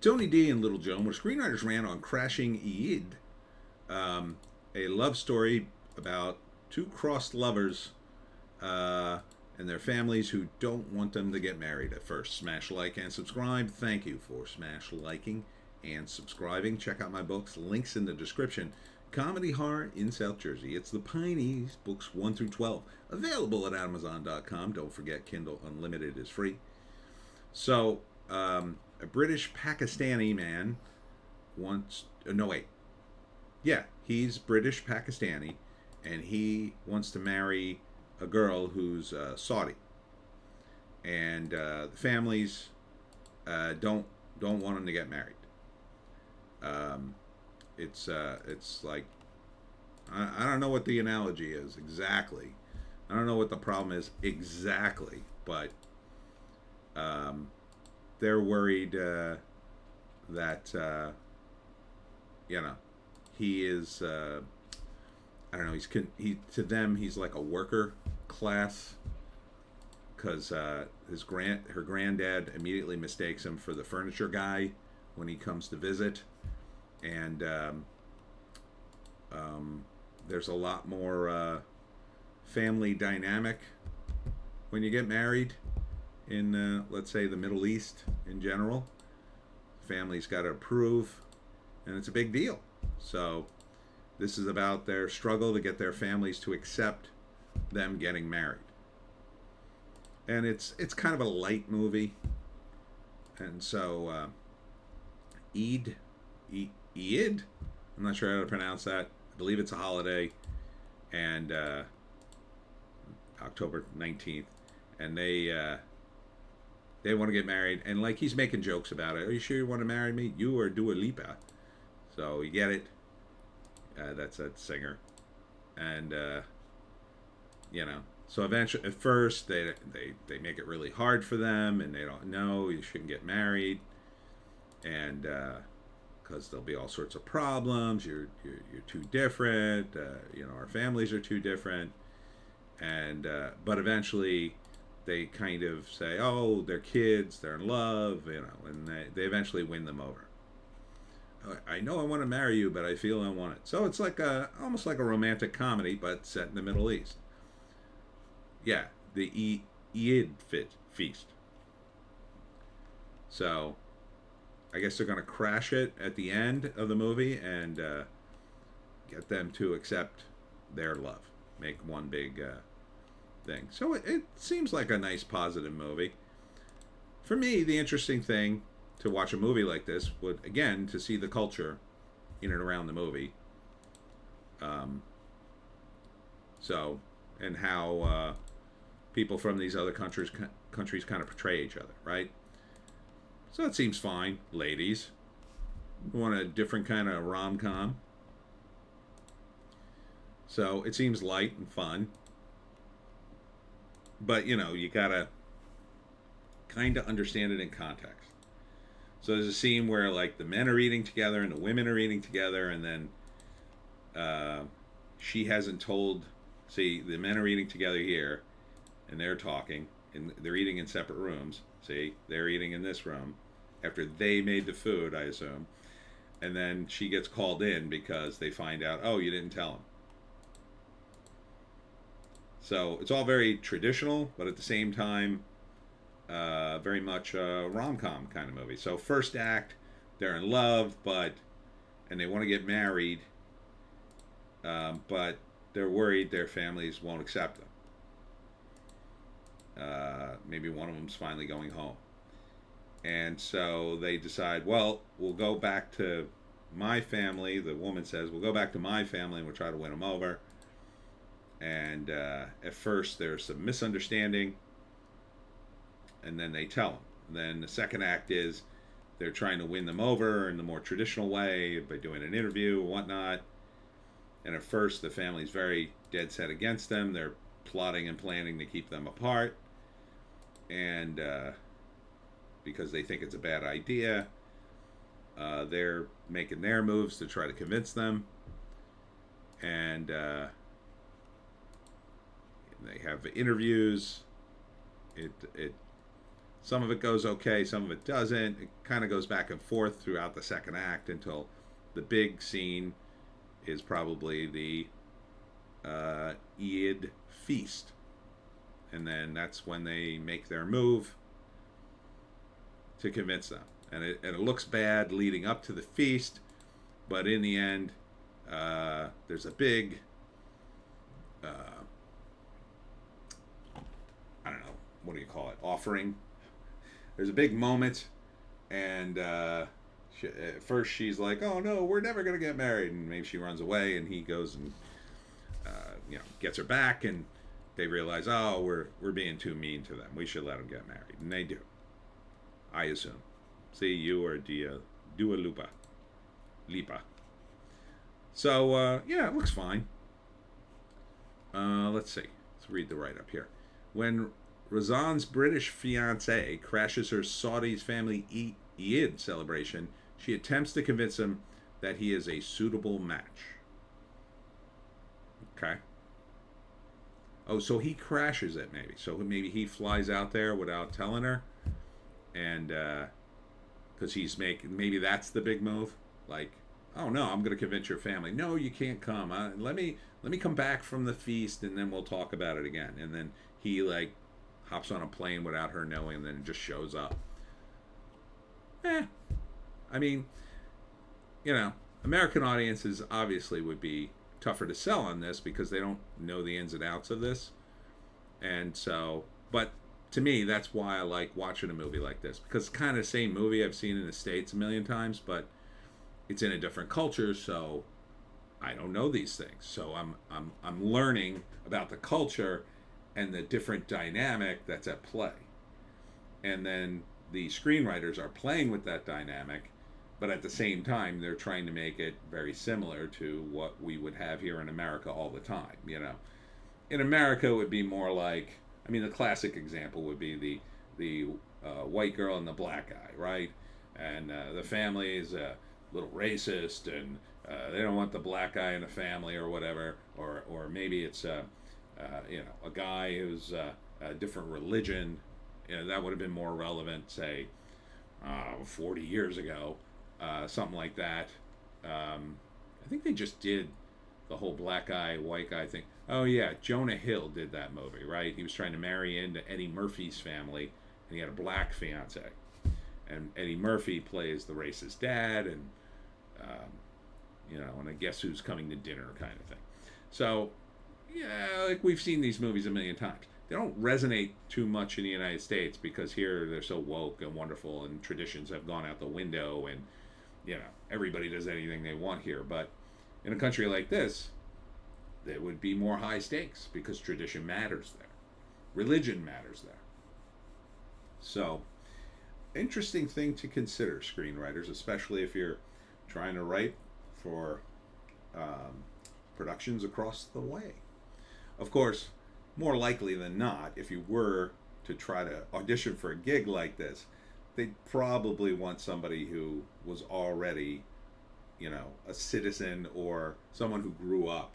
Tony D and Little Joan were screenwriters ran on Crashing Eid, a love story about two crossed lovers and their families who don't want them to get married at first. Smash like and subscribe. Thank you for smash liking and subscribing. Check out my books. Links in the description. Comedy Horror in South Jersey. It's the Pineys, books 1 through 12. Available at Amazon.com. Don't forget Kindle Unlimited is free. So, a British Pakistani man wants... no, wait. Yeah, he's British Pakistani, and he wants to marry a girl who's Saudi, and the families don't want him to get married. It's like I don't know what the analogy is exactly. I don't know what the problem is exactly, but they're worried that he is. I don't know. He to them he's like a worker class because her granddad immediately mistakes him for the furniture guy when he comes to visit, and there's a lot more family dynamic when you get married in let's say the Middle East in general. Family's got to approve, and it's a big deal. So this is about their struggle to get their families to accept them getting married. And it's kind of a light movie. And so Eid, I'm not sure how to pronounce that. I believe it's a holiday, and October 19th, and they want to get married, and like he's making jokes about it. Are you sure you want to marry me? You or Dua Lipa? So you get it. That's a singer, and so eventually, at first they make it really hard for them, and they don't know you shouldn't get married, and because there'll be all sorts of problems. You're too different. Our families are too different, and but eventually they kind of say, oh, they're kids, they're in love, and they eventually win them over. I know I want to marry you, but I feel I want it. So it's like almost like a romantic comedy, but set in the Middle East. Yeah, the Eid feast. So I guess they're going to crash it at the end of the movie and get them to accept their love. Make one big thing. So it seems like a nice, positive movie. For me, the interesting thing to watch a movie like this would, again, to see the culture in and around the movie. And how people from these other countries kind of portray each other, right? So it seems fine, ladies. You want a different kind of rom-com. So it seems light and fun. But, you gotta kind of understand it in context. So there's a scene where like the men are eating together and the women are eating together, and then she hasn't told. See, the men are eating together here, and they're talking, and they're eating in separate rooms. See, they're eating in this room after they made the food, I assume, and then she gets called in because they find out, oh, you didn't tell him. So it's all very traditional, but at the same time, very much a rom-com kind of movie. So first act, they're in love, and they want to get married, but they're worried their families won't accept them. Maybe one of them's finally going home. And so they decide, well, we'll go back to my family. The woman says, we'll go back to my family and we'll try to win them over. And at first there's some misunderstanding, and then they tell them. Then the second act is they're trying to win them over in the more traditional way by doing an interview or whatnot. And at first the family's very dead set against them. They're plotting and planning to keep them apart. And because they think it's a bad idea, they're making their moves to try to convince them. And they have interviews. Some of it goes okay, some of it doesn't. It kind of goes back and forth throughout the second act until the big scene is probably the Eid feast. And then that's when they make their move to convince them. And it looks bad leading up to the feast, but in the end, there's a big, I don't know, what do you call it, offering. There's a big moment, and at first she's like, oh no, we're never going to get married. And maybe she runs away, and he goes and, gets her back, and they realize, oh, we're being too mean to them. We should let them get married. And they do, I assume. See, you or Dua Lipa. So, it looks fine. Let's see. Let's read the write-up here. When Razan's British fiancée crashes her Saudi family Eid celebration, she attempts to convince him that he is a suitable match. Okay. Oh, so he crashes it, maybe. So maybe he flies out there without telling her, and because maybe that's the big move. Like, oh no, I'm going to convince your family. No, you can't come. Let me come back from the feast, and then we'll talk about it again. And then he hops on a plane without her knowing, and then just shows up. I mean, American audiences obviously would be tougher to sell on this because they don't know the ins and outs of this. And so, but to me, that's why I like watching a movie like this, because it's kind of the same movie I've seen in the States a million times, but it's in a different culture, so I don't know these things. So I'm learning about the culture and the different dynamic that's at play. And then the screenwriters are playing with that dynamic, but at the same time, they're trying to make it very similar to what we would have here in America all the time. In America, it would be more like, the classic example would be the white girl and the black guy, right? And the family is a little racist, and they don't want the black guy in the family or whatever, or maybe it's a guy who's a different religion. That would have been more relevant, say, 40 years ago. Something like that. I think they just did the whole black guy, white guy thing. Oh yeah, Jonah Hill did that movie, right? He was trying to marry into Eddie Murphy's family, and he had a black fiance. And Eddie Murphy plays the racist dad, and and I guess who's coming to dinner kind of thing. So, we've seen these movies a million times. They don't resonate too much in the United States because here they're so woke and wonderful, and traditions have gone out the window, and everybody does anything they want here. But in a country like this, there would be more high stakes because tradition matters there, religion matters there. So, interesting thing to consider, screenwriters, especially if you're trying to write for productions across the way. Of course, more likely than not, if you were to try to audition for a gig like this, they'd probably want somebody who was already, a citizen or someone who grew up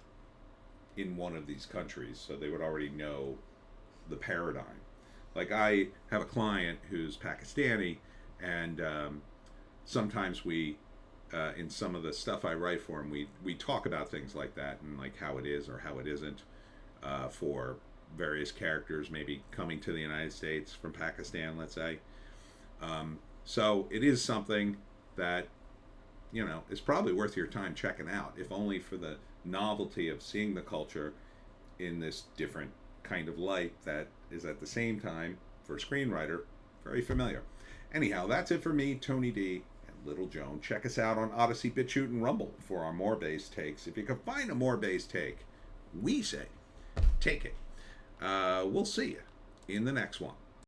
in one of these countries, so they would already know the paradigm. Like, I have a client who's Pakistani, and sometimes we, in some of the stuff I write for him, we talk about things like that and like how it is or how it isn't for various characters maybe coming to the United States from Pakistan, let's say. So it is something that, is probably worth your time checking out, if only for the novelty of seeing the culture in this different kind of light that is at the same time, for a screenwriter, very familiar. Anyhow, that's it for me, Tony D, and Little Joan. Check us out on Odysee, Bitchute, and Rumble for our more based takes. If you can find a more based take, we say, take it. We'll see you in the next one.